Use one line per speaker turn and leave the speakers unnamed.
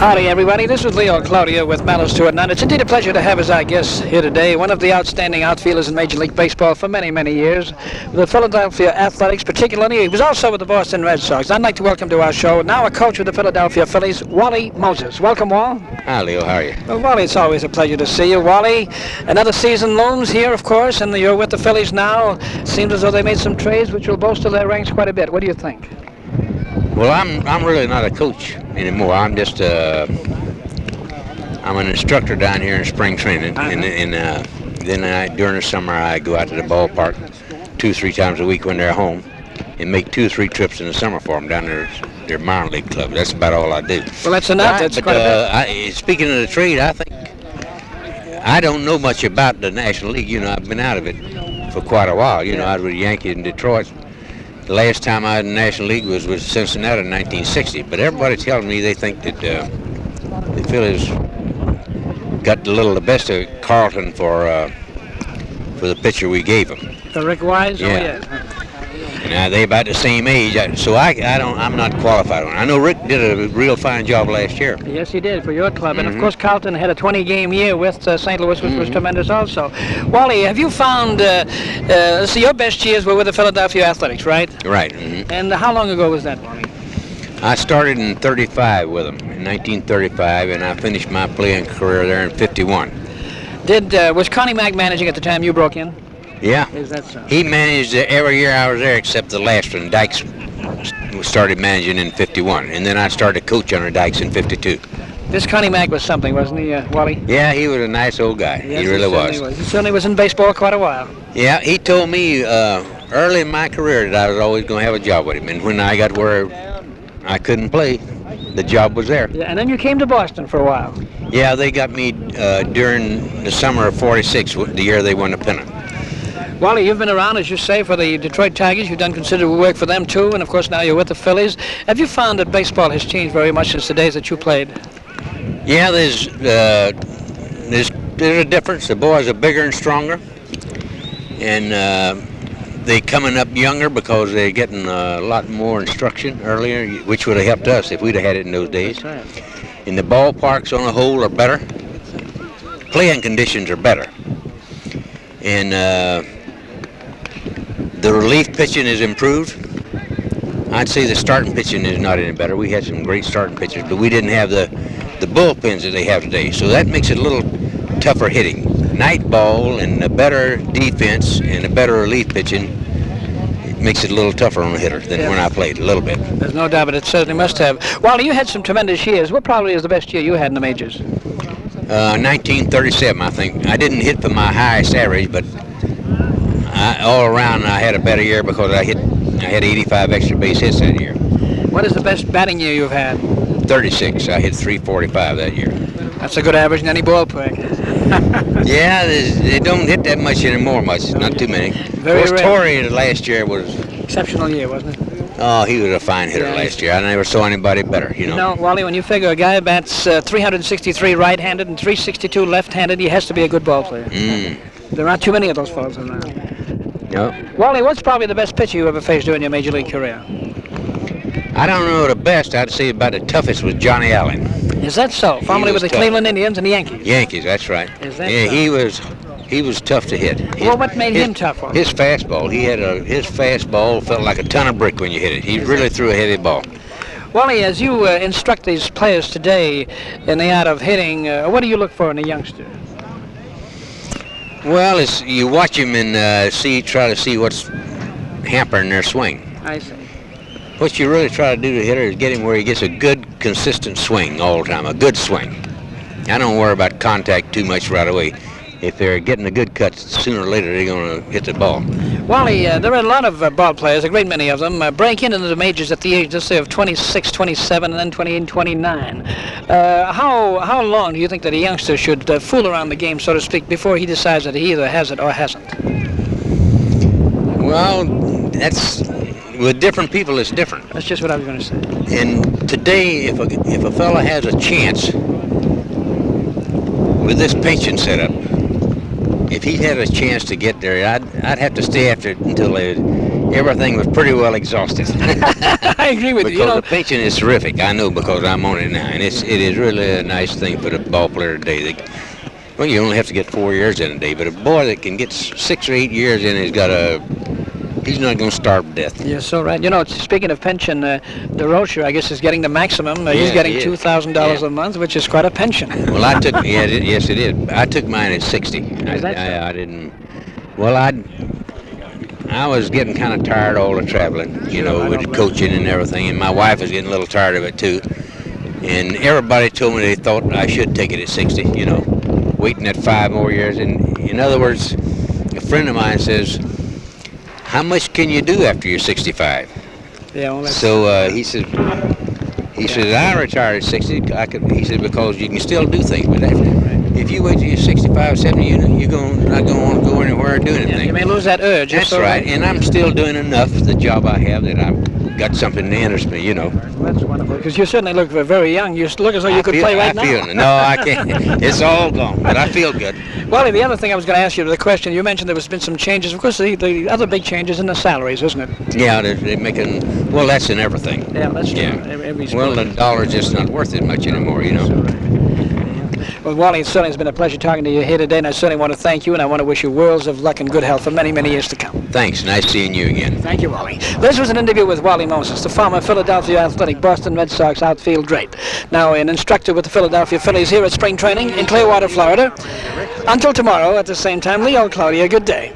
Howdy, everybody. This is Leo Cloutier with Malice to It. And it's indeed a pleasure to have as our guest here today one of the outstanding outfielders in Major League Baseball for many, many years. The Philadelphia Athletics, particularly. He was also with the Boston Red Sox. I'd like to welcome to our show now a coach with the Philadelphia Phillies, Wally Moses. Welcome, Wall.
Hi, Leo. How are you?
Well, Wally, it's always a pleasure to see you. Wally, another season looms here, of course, and you're with the Phillies now. Seems as though they made some trades which will bolster their ranks quite a bit. What do you think?
Well, I'm really not a coach anymore. I'm just I'm an instructor down here in spring training, and then during the summer I go out to the ballpark 2-3 times a week when they're home, and make 2 or 3 trips in the summer for them down there. Their minor league club. That's about all I do.
Well, that's enough. That's quite a
bit. Speaking of the trade, I think I don't know much about the National League. You know, I've been out of it for quite a while. You know, I was with Yankees in Detroit. The last time I was in the National League was with Cincinnati in 1960. But everybody's telling me they think that the Phillies got the best of Carlton for the pitcher we gave them.
For Rick Wise?
Yeah.
Oh, yeah.
Now they're about the same age, so I'm not qualified on it. I know Rick did a real fine job last year.
Yes, he did for your club, and of course Carlton had a 20-game year with St. Louis, which was tremendous also. Wally, have you found? So your best years were with the Philadelphia Athletics, right?
Right.
And how long ago was that, Wally?
I started in '35 with them, in 1935, and I finished my playing career there in '51.
Was Connie Mack managing at the time you broke in?
Yeah.
Is that so?
He managed every year I was there except the last one. Dykes started managing in '51, and then I started coach under Dykes in '52.
This Connie Mack was something, wasn't he, Wally?
Yeah, he was a nice old guy.
Yes,
he really was.
He certainly was in baseball quite a while.
Yeah, he told me early in my career that I was always going to have a job with him, and when I got where I couldn't play, the job was there.
Yeah, and then you came to Boston for a while.
Yeah, they got me during the summer of '46, the year they won the pennant.
Wally, you've been around, as you say, for the Detroit Tigers. You've done considerable work for them, too, and, of course, now you're with the Phillies. Have you found that baseball has changed very much since the days that you played?
Yeah, there's a difference. The boys are bigger and stronger, and they're coming up younger because they're getting a lot more instruction earlier, which would have helped us if we'd have had it in those days.
That's right.
And the ballparks on the whole are better. Playing conditions are better. And the relief pitching is improved. I'd say the starting pitching is not any better. We had some great starting pitchers, but we didn't have the bullpens that they have today. So that makes it a little tougher hitting. Night ball and a better defense and a better relief pitching, it makes it a little tougher on the hitter than when I played, a little bit.
There's no doubt, but it certainly must have. Wally, you had some tremendous years. What probably is the best year you had in the majors?
1937, I think. I didn't hit for my highest average, but all around I had a better year because I had 85 extra base hits that year.
What is the best batting year you've had?
36. I hit 345 that year.
That's a good average in any ballpark.
Yeah, they don't hit that much anymore, not too many.
Very rare.
Torrey last year was...
Exceptional year, wasn't it?
Oh, he was a fine hitter last year. I never saw anybody better, you know.
You know, Wally, when you figure a guy bats 363 right-handed and 362 left-handed, he has to be a good ball player. There aren't too many of those fellows around.
No.
Wally, what's probably the best pitcher you ever faced during your major league career?
I don't know the best. I'd say about the toughest was Johnny Allen.
Is that so? Formerly with the Cleveland Indians and the Yankees.
Yankees, that's right.
Is that
so? He was tough to hit.
Well, what made him tough?
His fastball. His fastball felt like a ton of brick when you hit it. He really threw a heavy ball.
Wally, as you instruct these players today in the art of hitting, what do you look for in a youngster?
Well, you watch him and try to see what's hampering their swing.
I see.
What you really try to do to a hitter is get him where he gets a good, consistent swing all the time, a good swing. I don't worry about contact too much right away. If they're getting a good cut, sooner or later they're going to hit the ball.
Wally, there are a lot of ball players, a great many of them, break into the majors at the age, let's say, of 26, 27, and then 28 and 29. How long do you think that a youngster should fool around the game, so to speak, before he decides that he either has it or hasn't?
Well, with different people, it's different.
That's just what I was going to say.
And today, if a fella has a chance with this pension setup, if he had a chance to get there, I'd have to stay after it until everything was pretty well exhausted.
I agree with you.
Because the pension is terrific. I know because I'm on it now, and it is really a nice thing for the ball player today. Well, you only have to get 4 years in a day, but a boy that can get 6 or 8 years in, he's not going to starve to death.
You're so right. You know, speaking of pension, the Rocher, I guess, is getting the maximum. He's getting $2,000 a month, which is quite a pension.
Well, I took, yes, it is. I took mine at 60. I didn't. Well, I was getting kind of tired of all the traveling, with the coaching and everything, and my wife was getting a little tired of it too. And everybody told me they thought I should take it at 60, waiting that 5 more years. And in other words, a friend of mine says, how much can you do after you're 65?
Yeah. Well,
so he said, I retired at 60. He said, because you can still do things, but if you wait till you're 65, 70, you're not going to want to go anywhere or do anything.
Yeah, you may lose that urge.
That's right. And I'm still doing enough the job I have that I've got something that interests me,
That's wonderful, because you certainly look very young. You look as though you could play right now.
No, I can't. It's all gone, but I feel good.
Wally, the other thing I was going to ask you, the question, you mentioned there was been some changes. Of course, the other big change is in the salaries, isn't it?
Yeah, they're making, well, that's in everything.
Yeah, that's true.
Yeah. Well, the dollar's just not worth it much anymore,
Well, Wally, it certainly has been a pleasure talking to you here today, and I certainly want to thank you, and I want to wish you worlds of luck and good health for many, many years to come.
Thanks. Nice seeing you again.
Thank you, Wally. This was an interview with Wally Moses, the former Philadelphia Athletic Boston Red Sox outfield great. Now an instructor with the Philadelphia Phillies here at spring training in Clearwater, Florida. Until tomorrow at the same time, Leo Cloutier, good day.